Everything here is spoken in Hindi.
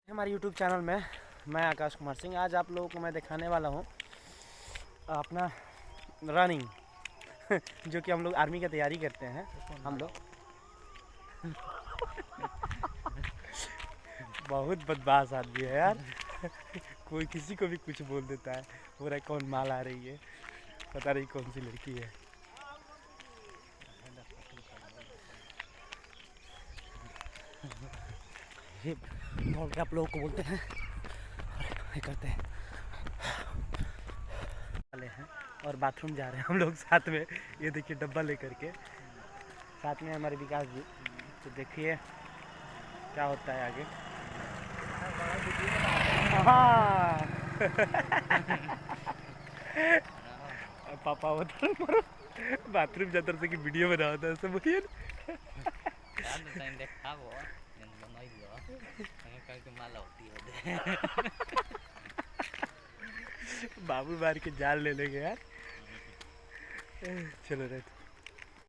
हमारे YouTube चैनल में मैं आकाश कुमार सिंह। आज आप लोगों को मैं दिखाने वाला हूँ अपना रनिंग जो कि हम लोग आर्मी की तैयारी करते हैं। हम लोग बहुत बदमाश आदमी है यार। कोई किसी को भी कुछ बोल देता है, बोल रहा है कौन माल आ रही है, पता नहीं कौन सी लड़की है। ये दौड़ के आप लोगों को बोलते हैं और ये करते हैं वाले हैं और बाथरूम जा रहे हैं हम लोग साथ में। ये देखिए डब्बा लेकर के साथ में हमारे विकास जी। तो देखिए क्या होता है आगे। हाँ पापा बाथरूम जाता से कि वीडियो बना होता है सब बोलिए बाबू मार के जाल ले लेंगे यार। चलो रहते